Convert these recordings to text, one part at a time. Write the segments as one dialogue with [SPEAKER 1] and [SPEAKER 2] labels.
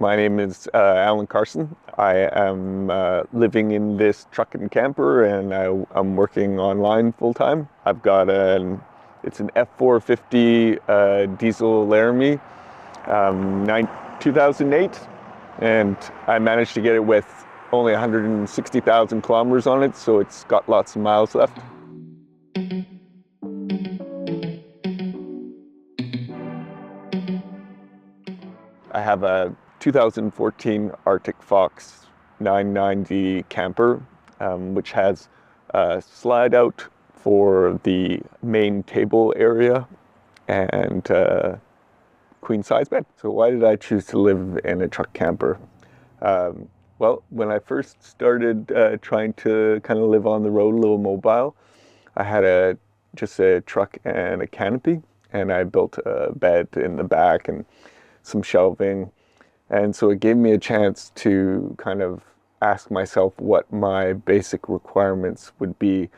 [SPEAKER 1] My name is Allan Carson. I am living in this truck and camper, and I'm working online full time. I've got it's an F450 diesel Laramie, 2008, and I managed to get it with only 160,000 kilometers on it, so it's got lots of miles left. I have a 2014 Arctic Fox 990 camper, which has a slide out for the main table area and queen size bed. So why did I choose to live in a truck camper? Well, when I first started trying to kind of live on the road, a little mobile, I had just a truck and a canopy, and I built a bed in the back and some shelving. And so it gave me a chance to kind of ask myself what my basic requirements would be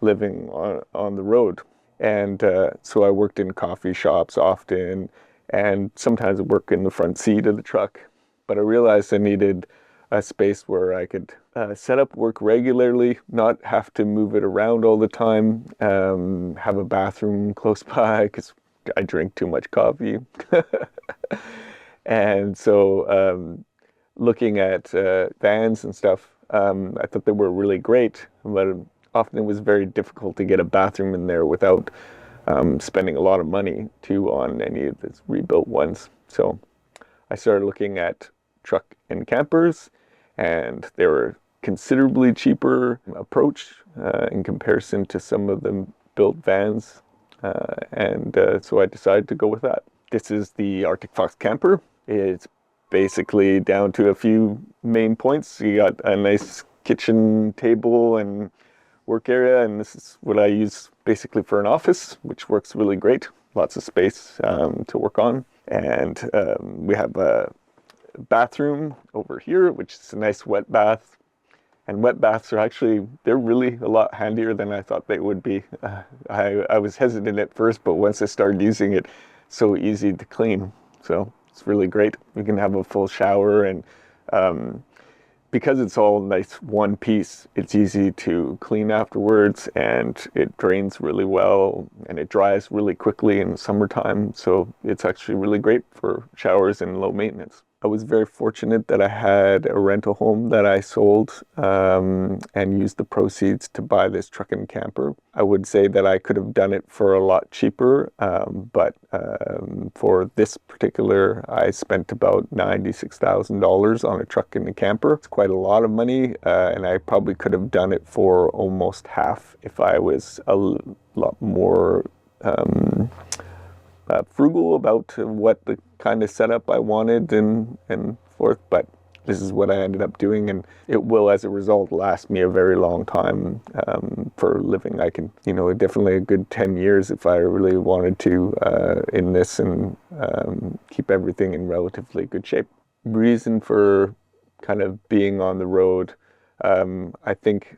[SPEAKER 1] living on the road. And so I worked in coffee shops often, and sometimes I work in the front seat of the truck. But I realized I needed a space where I could set up work regularly, not have to move it around all the time, have a bathroom close by because I drink too much coffee. And so looking at vans and stuff, I thought they were really great, but often it was very difficult to get a bathroom in there without spending a lot of money too on any of these rebuilt ones. So I started looking at truck and campers, and they were considerably cheaper approach in comparison to some of the built vans. So I decided to go with that. This is the Arctic Fox camper. It's basically down to a few main points. You got a nice kitchen table and work area, and this is what I use basically for an office, which works really great. Lots of space to work on. And we have a bathroom over here, which is a nice wet bath. And wet baths are they're really a lot handier than I thought they would be. I was hesitant at first, but once I started using it, so easy to clean. So it's really great. You can have a full shower, and because it's all nice one piece, it's easy to clean afterwards, and it drains really well, and it dries really quickly in the summertime. So it's actually really great for showers and low maintenance. I was very fortunate that I had a rental home that I sold and used the proceeds to buy this truck and camper. I would say that I could have done it for a lot cheaper, but for this particular, I spent about $96,000 on a truck and a camper. It's quite a lot of money, and I probably could have done it for almost half if I was a lot more frugal about what the kind of setup I wanted and forth, but this is what I ended up doing, and it will, as a result, last me a very long time for living. I can, definitely a good 10 years if I really wanted to in this, and keep everything in relatively good shape. Reason for kind of being on the road, I think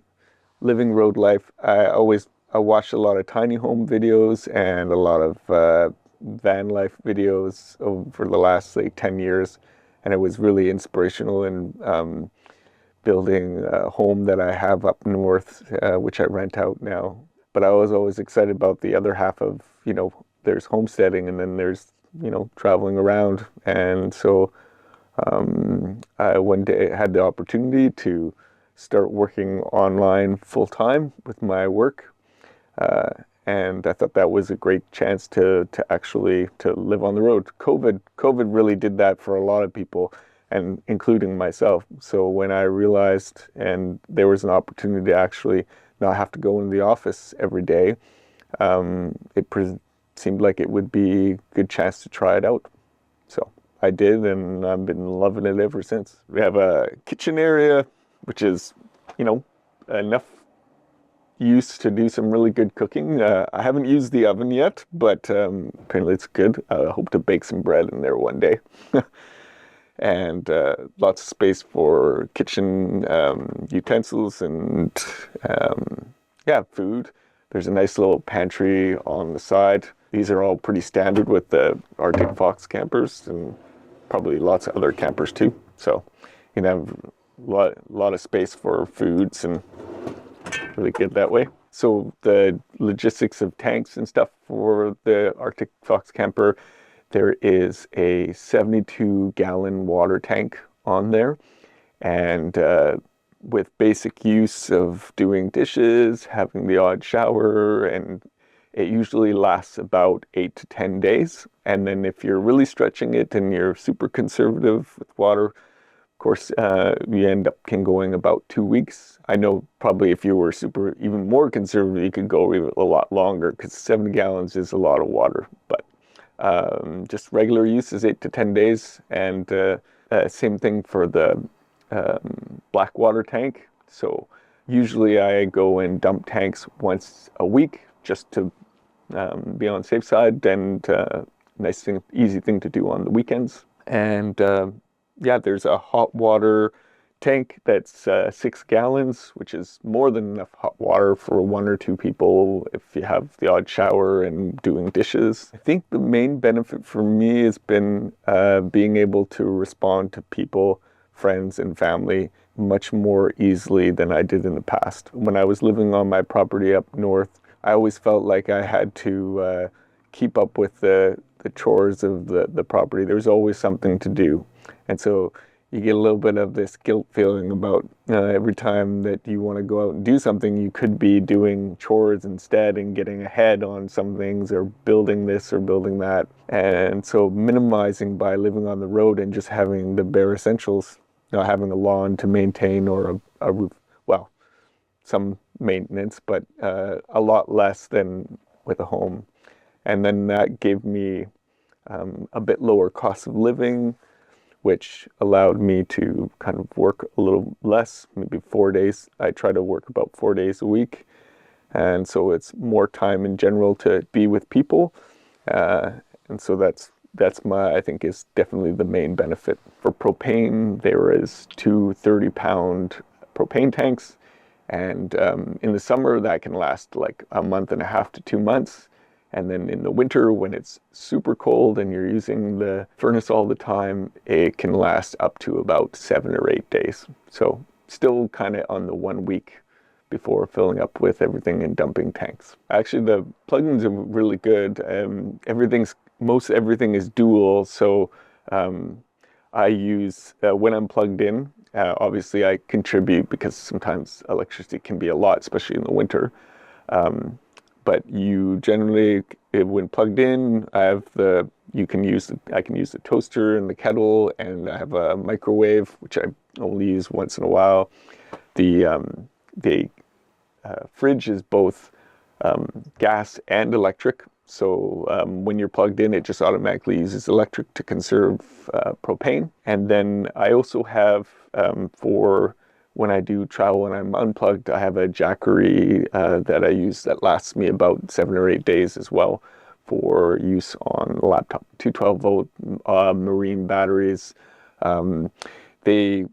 [SPEAKER 1] living road life, I watched a lot of tiny home videos and a lot of van life videos over the last 10 years, and it was really inspirational in building a home that I have up north, which I rent out now. But I was always excited about the other half of, there's homesteading, and then there's, traveling around. And so I one day had the opportunity to start working online full-time with my work. And I thought that was a great chance to actually live on the road. COVID really did that for a lot of people, and including myself. So when I realized, and there was an opportunity to actually not have to go into the office every day, seemed like it would be a good chance to try it out. So I did, and I've been loving it ever since. We have a kitchen area, which is, enough use to do some really good cooking. I haven't used the oven yet, but apparently it's good. I hope to bake some bread in there one day. And lots of space for kitchen utensils and food. There's a nice little pantry on the side. These are all pretty standard with the Arctic Fox campers, and probably lots of other campers too. So you can have lot of space for foods and really good that way. So the logistics of tanks and stuff for the Arctic Fox camper, there is a 72-gallon water tank on there, and with basic use of doing dishes, having the odd shower, and it usually lasts about 8 to 10 days. And then if you're really stretching it and you're super conservative with water, of course, you end up going about 2 weeks. I know probably if you were even more conservative, you could go even a lot longer, because 70 gallons is a lot of water. But just regular use is 8 to 10 days. And same thing for the black water tank. So usually I go and dump tanks once a week, just to be on the safe side, and nice thing, easy thing to do on the weekends. And yeah, there's a hot water tank that's 6 gallons, which is more than enough hot water for 1 or 2 people if you have the odd shower and doing dishes. I think the main benefit for me has been being able to respond to people, friends and family, much more easily than I did in the past. When I was living on my property up north, I always felt like I had to keep up with the chores of the property. There's always something to do. And so you get a little bit of this guilt feeling about every time that you want to go out and do something, you could be doing chores instead and getting ahead on some things, or building this or building that. And so minimizing by living on the road and just having the bare essentials, not having a lawn to maintain, or a roof, well, some maintenance, but a lot less than with a home. And then that gave me a bit lower cost of living, which allowed me to kind of work a little less, maybe 4 days. I try to work about 4 days a week. And so it's more time in general to be with people. And so that's I think is definitely the main benefit. For propane, there is 2 30-pound propane tanks. And in the summer, that can last like a month and a half to 2 months. And then in the winter, when it's super cold and you're using the furnace all the time, it can last up to about 7 or 8 days. So still kind of on the 1 week before filling up with everything in dumping tanks. Actually, the plugins are really good. Most everything is dual. So I use, when I'm plugged in, obviously I contribute, because sometimes electricity can be a lot, especially in the winter. But you generally, when plugged in, I can use the toaster and the kettle, and I have a microwave, which I only use once in a while. The fridge is both gas and electric. So when you're plugged in, it just automatically uses electric to conserve propane. And then I also have, for when I do travel and I'm unplugged, I have a Jackery that I use that lasts me about 7 or 8 days as well, for use on a laptop. 212-volt marine batteries. They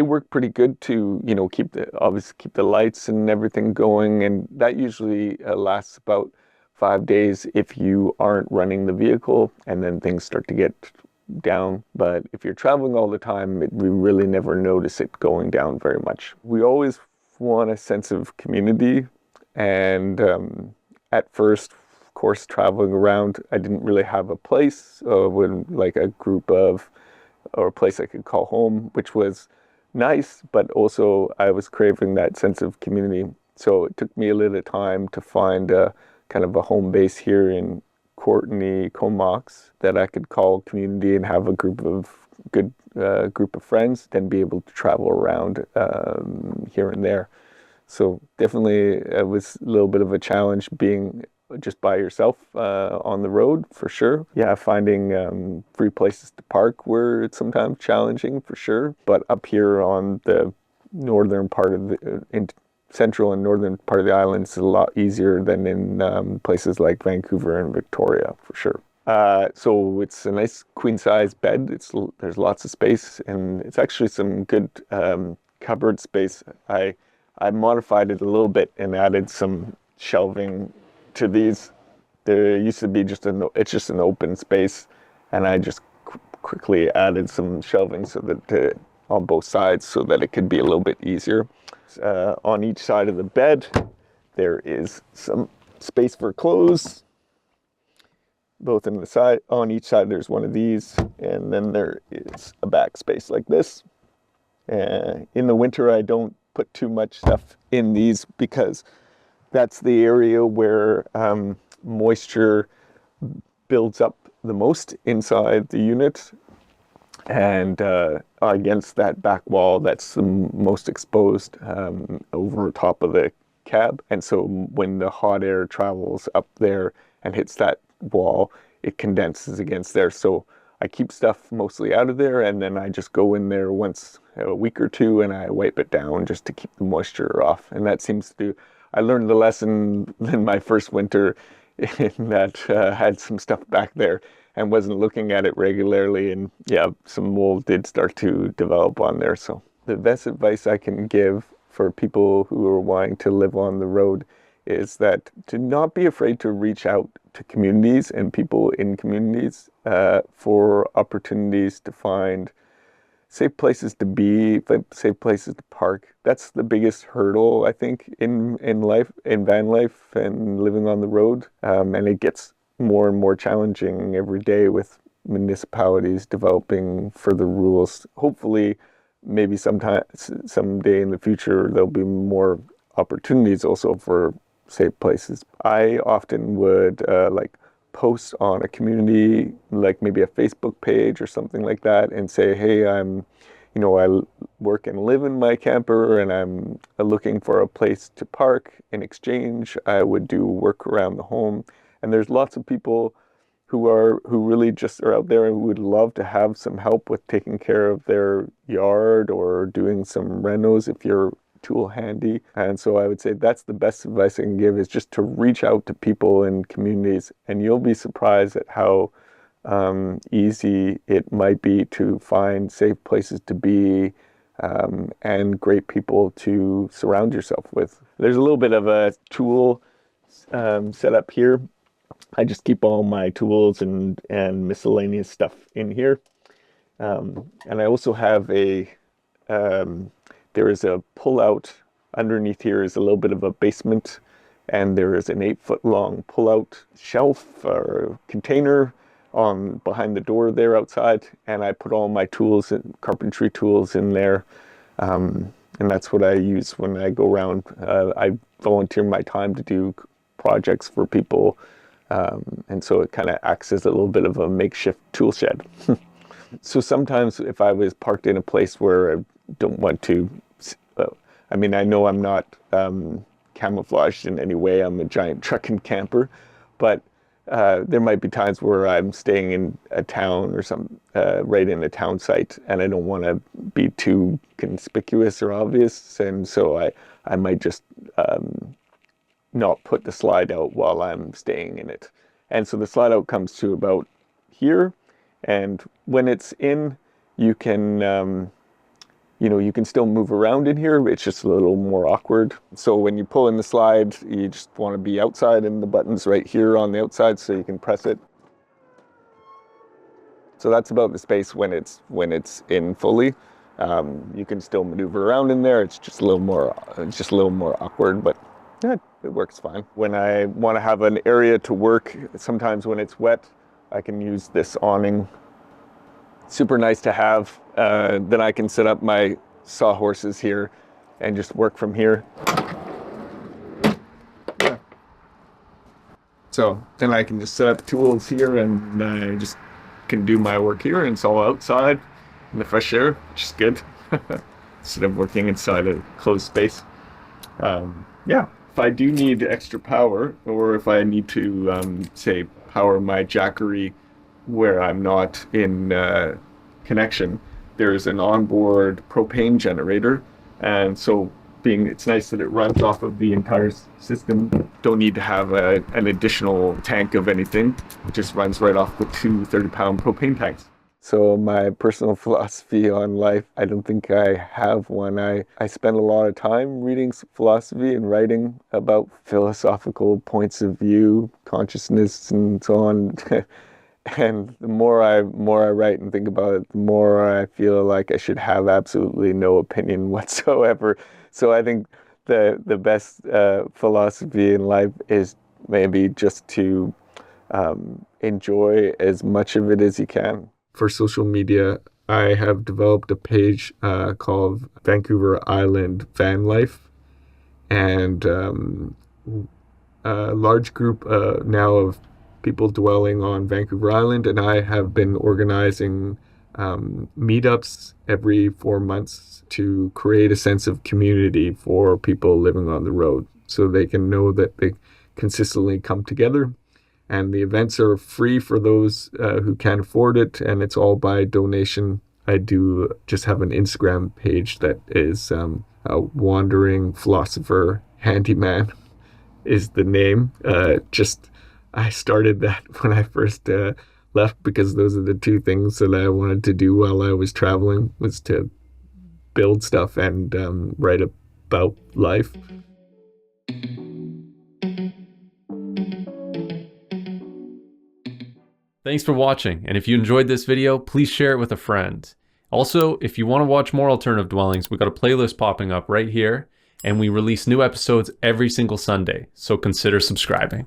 [SPEAKER 1] work pretty good to, keep the lights and everything going, and that usually lasts about 5 days if you aren't running the vehicle, and then things start to get down. But if you're traveling all the time, we really never notice it going down very much. We always want a sense of community, and at first, of course, traveling around, I didn't really have a place like a group of, or a place I could call home, which was nice, but also I was craving that sense of community. So it took me a little time to find a kind of a home base here in Courtenay, Comox, that I could call community and have a group of friends, then be able to travel around here and there. So definitely it was a little bit of a challenge being just by yourself on the road, for sure. Yeah, finding free places to park were sometimes challenging, for sure. But up here on the northern part of in central and northern part of the island, is a lot easier than in places like Vancouver and Victoria, for sure. So it's a nice queen size bed. There's lots of space, and it's actually some good cupboard space. I modified it a little bit and added some shelving to these. There used to be it's just an open space, and I just quickly added some shelving so that on both sides so that it could be a little bit easier. On each side of the bed, there is some space for clothes. Both in the side, on each side, there's one of these, and then there is a backspace like this. In the winter, I don't put too much stuff in these because that's the area where moisture builds up the most inside the unit, and against that back wall that's the most exposed over top of the cab. And so when the hot air travels up there and hits that wall, it condenses against there. So I keep stuff mostly out of there, and then I just go in there once a week or two and I wipe it down just to keep the moisture off. And that seems to do, I learned the lesson in my first winter in that had some stuff back there and wasn't looking at it regularly, and yeah, some mold did start to develop on there. So the best advice I can give for people who are wanting to live on the road is that to not be afraid to reach out to communities and people in communities for opportunities to find safe places to be, safe places to park. That's the biggest hurdle, I think, in life, in van life and living on the road. And it gets more and more challenging every day with municipalities developing further rules. Hopefully, maybe someday in the future, there'll be more opportunities also for safe places. I often would post on a community, like maybe a Facebook page or something like that, and say, hey, I work and live in my camper and I'm looking for a place to park. In exchange, I would do work around the home. And there's lots of people who really just are out there and who would love to have some help with taking care of their yard or doing some renos if you're tool handy. And so I would say that's the best advice I can give, is just to reach out to people in communities, and you'll be surprised at how easy it might be to find safe places to be and great people to surround yourself with. There's a little bit of a tool set up here. I just keep all my tools and miscellaneous stuff in here. And I also have there is a pull-out underneath here is a little bit of a basement, and there is an 8-foot long pull-out shelf or container behind the door there outside, and I put all my tools and carpentry tools in there, and that's what I use when I go around. I volunteer my time to do projects for people, and so it kind of acts as a little bit of a makeshift tool shed. So sometimes if I was parked in a place where I don't want to, I know I'm not camouflaged in any way. I'm a giant truck and camper, but there might be times where I'm staying in a town or right in a town site, and I don't want to be too conspicuous or obvious, and so I might just not put the slide out while I'm staying in it. And so the slide out comes to about here, and when it's in, you can you can still move around in here. It's just a little more awkward. So when you pull in the slide, you just want to be outside, and the button's right here on the outside, so you can press it. So that's about the space when it's in fully. You can still maneuver around in there. It's just a little more awkward, but yeah, it works fine. When I want to have an area to work, sometimes when it's wet, I can use this awning. Super nice to have. Then I can set up my sawhorses here and just work from here. Yeah. So then I can just set up tools here, and I just can do my work here, and it's all outside in the fresh air, which is good. Instead of working inside a closed space. Yeah. If I do need extra power, or if I need to, say, power my jackery where I'm not in connection, there's an onboard propane generator, and so it's nice that it runs off of the entire system. Don't need to have an additional tank of anything. It just runs right off with two 30-pound propane tanks. So my personal philosophy on life, I don't think I have one. I spend a lot of time reading philosophy and writing about philosophical points of view, consciousness, and so on. And the more I write and think about it, the more I feel like I should have absolutely no opinion whatsoever. So I think the best philosophy in life is maybe just to enjoy as much of it as you can. For social media, I have developed a page called Vancouver Island Van Life, and a large group now of people dwelling on Vancouver Island, and I have been organizing meetups every 4 months to create a sense of community for people living on the road, so they can know that they consistently come together. And the events are free for those who can't afford it, and it's all by donation. I do just have an Instagram page that is a wandering philosopher handyman is the name. I started that when I first left, because those are the two things that I wanted to do while I was traveling, was to build stuff and write about life.
[SPEAKER 2] Thanks for watching, and if you enjoyed this video, please share it with a friend. Also, if you want to watch more alternative dwellings, we got a playlist popping up right here, and we release new episodes every single Sunday, so consider subscribing.